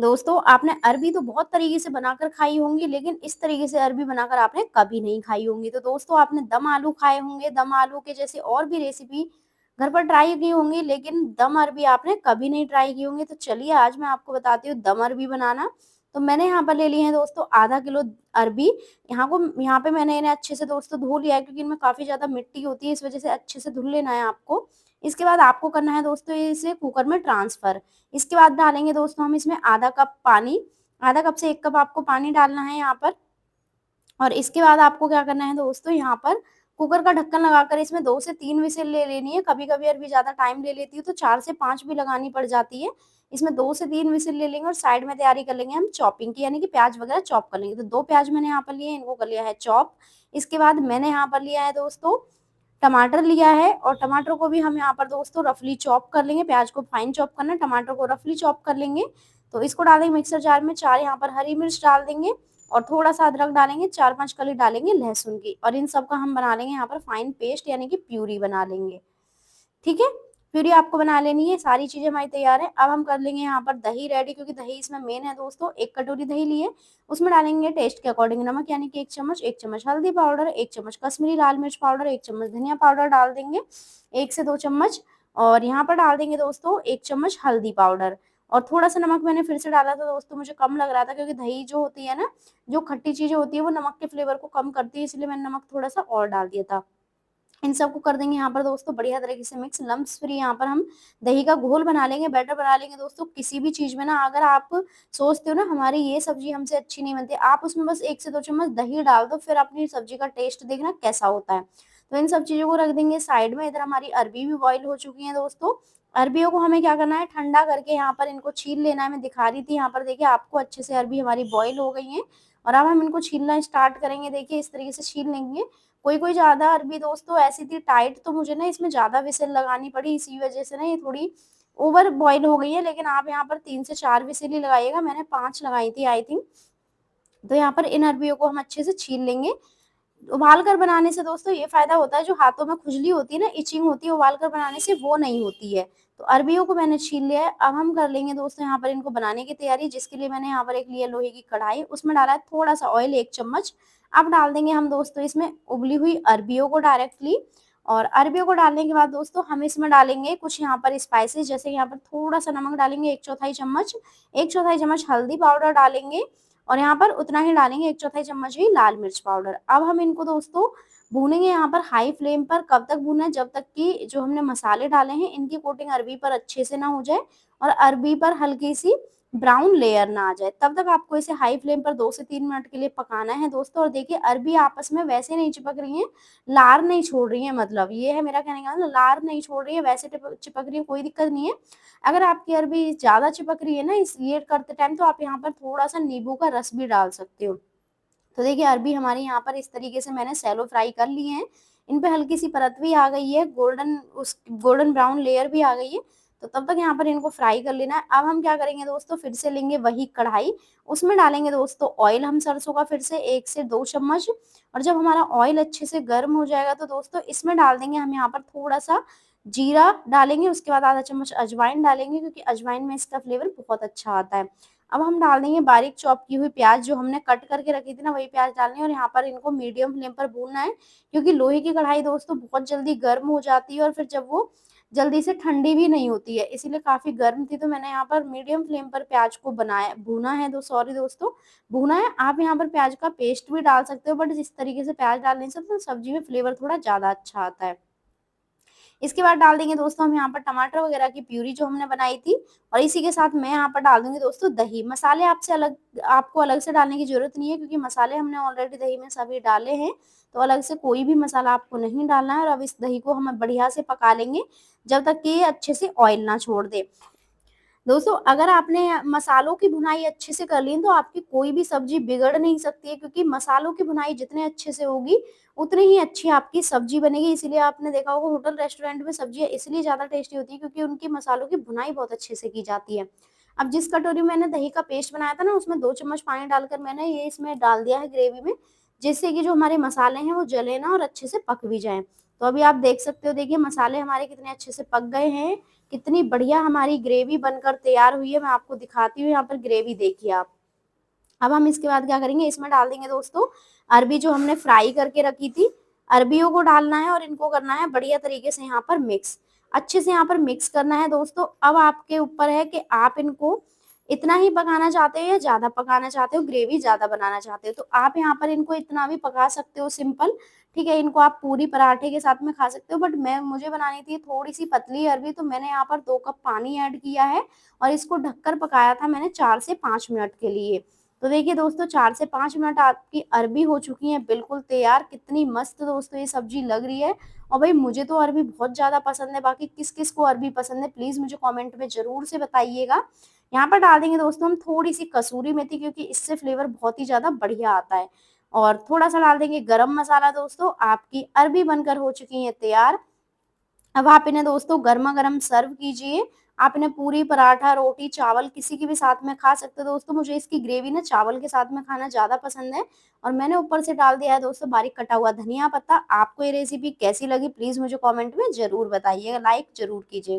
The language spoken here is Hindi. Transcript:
दोस्तों, आपने अरबी तो बहुत तरीके से बनाकर खाई होंगी, लेकिन इस तरीके से अरबी बनाकर आपने कभी नहीं खाई होंगी। तो दोस्तों, आपने दम आलू खाए होंगे, दम आलू के जैसे और भी रेसिपी घर पर ट्राई की होंगी, लेकिन दम अरबी आपने कभी नहीं ट्राई की होंगी। तो चलिए, आज मैं आपको बताती हूँ दम अरबी बनाना। तो मैंने यहाँ पर ले लिए हैं दोस्तों आधा किलो अरबी। यहाँ पे मैंने इन्हें अच्छे से दोस्तों धो लिया है, क्योंकि इनमें काफ़ी ज़्यादा मिट्टी होती है, इस वज़ह से अच्छे से धुल लेना है आपको। इसके बाद आपको करना है दोस्तों इसे कुकर में ट्रांसफ़र। इसके बाद डालेंगे दोस्तों हम इसमें आधा कप पानी, आधा कप से 1 कप आपको पानी डालना है यहाँ पर। और इसके बाद आपको क्या करना है दोस्तों, यहाँ पर कुकर का ढक्कन लगाकर इसमें 2 से 3 विसिल ले लेनी है। कभी-कभी अरबी ज़्यादा टाइम ले लेती है, तो 4 से 5 भी लगानी पड़ जाती है। इसमें 2 से 3 विसिल ले लेंगे और साइड में तैयारी कर लेंगे हम चॉपिंग की, यानी कि प्याज़ वगैरह चॉप कर लेंगे। तो 2 प्याज़ मैंने यहाँ पर लिए हैं, इनको कर लिया है चॉप। इसके बाद मैंने यहाँ पर लिया है दोस्तों टमाटर लिया है, और टमाटर को भी हम यहाँ पर दोस्तों रफली चॉप कर लेंगे। प्याज को फाइन चॉप करना है, टमाटर को रफली चॉप कर लेंगे। तो इसको डालेंगे मिक्सर जार में। 4 यहाँ पर हरी मिर्च डाल देंगे और थोड़ा-सा अदरक डालेंगे, 4-5 कली डालेंगे लहसुन की, और इन सब का हम बना लेंगे यहाँ पर फाइन पेस्ट, यानी कि प्यूरी बना लेंगे। ठीक है? प्यूरी आपको बना लेनी है, सारी चीज़ें हमारी तैयार हैं। अब हम कर लेंगे यहाँ पर दही रेडी, क्योंकि दही इसमें मेन है दोस्तों। 1 कटोरी दही ली है, उसमें डालेंगे टेस्ट के अकॉर्डिंग नमक, यानी कि 1 चम्मच हल्दी पाउडर, 1 चम्मच कश्मीरी लाल मिर्च पाउडर, 1 चम्मच धनिया पाउडर डाल देंगे, 1 से 2 चम्मच। और यहाँ पर डाल देंगे दोस्तों 1 चम्मच हल्दी पाउडर, और थोड़ा-सा नमक मैंने फिर से डाला था दोस्तों, मुझे कम लग रहा था, क्योंकि दही जो होती है ना, जो खट्टी चीज़ें होती है, वो नमक के फ्लेवर को कम करती है, इसलिए मैंने नमक थोड़ा-सा और डाल दिया था। इन सबको कर देंगे यहाँ पर दोस्तों बढ़िया तरीके से मिक्स, लम्प्स फ्री। यहाँ पर हम दही का घोल बना लेंगे, बैटर बना लेंगे दोस्तों। किसी भी चीज़ में ना, अगर आप सोचते हो ना हमारी ये सब्ज़ी हमसे अच्छी नहीं बनती, आप उसमें बस 1 से 2 चम्मच दही डाल दो, फिर अपनी सब्ज़ी का टेस्ट देखना कैसा होता है। तो इन सब चीज़ों को रख देंगे साइड में। इधर हमारी अरबी भी बॉयल हो चुकी है दोस्तों। अरबियों को हमें क्या करना है, ठंडा करके यहाँ पर इनको छील लेना है। मैं दिखा रही थी, यहाँ पर देखिए आपको अच्छे से अरबी हमारी बॉयल हो गई हैं, और अब हम इनको छीलना स्टार्ट करेंगे। देखिए इस तरीके से छील लेंगे। कोई-कोई ज़्यादा अरबी दोस्तों ऐसी थी टाइट, तो मुझे ना इसमें ज़्यादा विसिल लगानी पड़ी, इसी वज़ह से ना ये थोड़ी ओवर बॉयल हो गई है। लेकिन आप यहाँ पर 3 से 4 विसिल ही लगाइएगा, मैंने 5 लगाई थी आई थिंक। तो यहाँ पर इन अरबियों को हम अच्छे से छील लेंगे। उबाल कर बनाने से दोस्तों ये फ़ायदा होता है, जो हाथों में खुजली होती है ना, इचिंग होती है, उबाल कर बनाने से वो नहीं होती है। तो अरबियों को मैंने छील लिया है। अब हम कर लेंगे दोस्तों यहाँ पर इनको बनाने की तैयारी, जिसके लिए मैंने यहाँ पर एक लिया लोहे की कढ़ाई, उसमें डाला है थोड़ा-सा ऑयल 1 चम्मच। अब डाल देंगे हम दोस्तों इसमें उबली हुई अरबियों को डायरेक्टली, और अरबियों को डालने के बाद दोस्तों हम इसमें डालेंगे कुछ यहाँ पर स्पाइसेस, जैसे यहाँ पर थोड़ा-सा नमक डालेंगे 1/4 चम्मच, 1/4 चम्मच हल्दी पाउडर डालेंगे, और यहाँ पर उतना ही डालेंगे 1/4 चम्मच ही लाल मिर्च पाउडर। अब हम इनको दोस्तों भूनेंगे यहाँ पर हाई फ्लेम पर। कब तक भूनना है, जब तक कि जो हमने मसाले डाले हैं इनकी कोटिंग अरबी पर अच्छे से ना हो जाए, और अरबी पर हल्की सी ब्राउन लेयर ना आ जाए। तब तक आपको इसे हाई फ्लेम पर 2 से 3 मिनट के लिए पकाना है दोस्तों। और देखिए अरबी आपस में वैसे नहीं चिपक रही हैं, लार नहीं छोड़ रही हैं, मतलब ये है मेरा कहने का मतलब, लार नहीं छोड़ रही है, वैसे चिपक रही है, कोई दिक्कत नहीं है। अगर आपकी अरबी ज़्यादा चिपक रही है ना इस ये करते टाइम, तो आप यहाँ पर थोड़ा-सा नींबू का रस भी डाल सकते हो। तो देखिए अरबी हमारी यहाँ पर इस तरीके से मैंने सैलो फ्राई कर लिए हैं। इन पे हल्की-सी परत भी आ गई है, गोल्डन ब्राउन लेयर भी आ गई है। तो तब तक यहाँ पर इनको फ्राई कर लेना है। अब हम क्या करेंगे दोस्तों, फिर से लेंगे वही कढ़ाई, उसमें डालेंगे दोस्तों ऑयल हम सरसों का फिर से 1 से 2 चम्मच, और जब हमारा ऑयल अच्छे से गर्म हो जाएगा, तो दोस्तों इसमें डाल देंगे हम यहाँ पर थोड़ा-सा जीरा डालेंगे, उसके बाद आधा चम्मच अजवाइन डालेंगे, क्योंकि अजवाइन में इसका फ्लेवर बहुत अच्छा आता है। अब हम डाल देंगे बारीक चॉप की हुई प्याज़, जो हमने कट करके रखी थी ना, वही प्याज़ डालनी है, और यहाँ पर इनको मीडियम फ्लेम पर भूनना है, क्योंकि लोहे की कढ़ाई दोस्तों बहुत जल्दी गर्म हो जाती है, और फिर जब वो जल्दी से ठंडी भी नहीं होती है, इसीलिए काफ़ी गर्म थी। तो मैंने यहाँ पर मीडियम फ्लेम पर प्याज़ को बनाया भूना है, दोस्तों भूना है। आप यहाँ पर प्याज़ का पेस्ट भी डाल सकते हो, बट इस तरीके से प्याज़ डालने से तो सब्ज़ी में फ्लेवर थोड़ा ज़्यादा अच्छा आता है। इसके बाद डाल देंगे दोस्तों हम यहाँ पर टमाटर वगैरह की प्यूरी जो हमने बनाई थी, और इसी के साथ मैं यहाँ पर डाल दूँगी दोस्तों दही। मसाले आपको अलग से डालने की ज़रूरत नहीं है, क्योंकि मसाले हमने ऑलरेडी दही में सभी डाले हैं, तो अलग से कोई भी मसाला आपको नहीं डालना है। और अब इस दही को हम बढ़िया से पका लेंगे, जब तक कि ये अच्छे से ऑयल ना छोड़ दे। दोस्तों अगर आपने मसालों की भुनाई अच्छे से कर ली, तो आपकी कोई भी सब्ज़ी बिगड़ नहीं सकती है, क्योंकि मसालों की भुनाई जितने अच्छे से होगी, उतनी ही अच्छी आपकी सब्ज़ी बनेगी। इसीलिए आपने देखा होगा होटल रेस्टोरेंट में सब्ज़ियाँ इसलिए ज़्यादा टेस्टी होती है, क्योंकि उनकी मसालों की भुनाई बहुत अच्छे से की जाती है। अब जिस कटोरी में मैंने दही का पेस्ट बनाया था ना, उसमें 2 चम्मच पानी डालकर मैंने ये इसमें डाल दिया है ग्रेवी में, जिससे कि जो हमारे मसाले हैं वो जले ना और अच्छे से पक भी जाएँ। तो अभी आप देख सकते हो, देखिए मसाले हमारे कितने अच्छे से पक गए हैं, कितनी बढ़िया हमारी ग्रेवी बनकर तैयार हुई है। मैं आपको दिखाती हूँ, यहाँ पर ग्रेवी देखिए आप। अब हम इसके बाद क्या करेंगे, इसमें डाल देंगे दोस्तों अरबी जो हमने फ्राई करके रखी थी। अरबियों को डालना है और इनको करना है बढ़िया तरीके से यहाँ पर मिक्स। अच्छे से यहाँ पर मिक्स करना है दोस्तों। अब आपके ऊपर है कि आप इनको इतना ही पकाना चाहते हो या ज़्यादा पकाना चाहते हो, ग्रेवी ज़्यादा बनाना चाहते हो, तो आप यहाँ पर इनको इतना भी पका सकते हो सिंपल, ठीक है? इनको आप पूरी पराठे के साथ में खा सकते हो, बट मुझे बनानी थी थोड़ी-सी पतली अरबी, तो मैंने यहाँ पर 2 कप पानी ऐड किया है और इसको ढककर पकाया था मैंने 4 से 5 मिनट के लिए। तो देखिए दोस्तों 4 से 5 मिनट आपकी अरबी हो चुकी है बिल्कुल तैयार। कितनी मस्त दोस्तों ये सब्ज़ी लग रही है, और भाई मुझे तो अरबी बहुत ज़्यादा पसंद है। बाकी किस-किस को अरबी पसंद है प्लीज़ मुझे कमेंट में ज़रूर से बताइएगा। यहाँ पर डाल देंगे दोस्तों हम थोड़ी-सी कसूरी मेथी, क्योंकि इससे फ्लेवर बहुत ही ज़्यादा बढ़िया आता है, और थोड़ा-सा डाल देंगे गरम मसाला दोस्तों। आपकी अरबी बनकर हो चुकी है तैयार। अब आप इन्हें दोस्तों गरमा-गरम सर्व कीजिए। आप इन्हें पूरी, पराठा, रोटी, चावल किसी के भी साथ में खा सकते हो दोस्तों। मुझे इसकी ग्रेवी ना चावल के साथ में खाना ज़्यादा पसंद है, और मैंने ऊपर से डाल दिया है दोस्तों बारीक कटा हुआ धनिया पत्ता। आपको ये रेसिपी कैसी लगी प्लीज़ मुझे कमेंट में ज़रूर बताइएगा, लाइक ज़रूर कीजिएगा।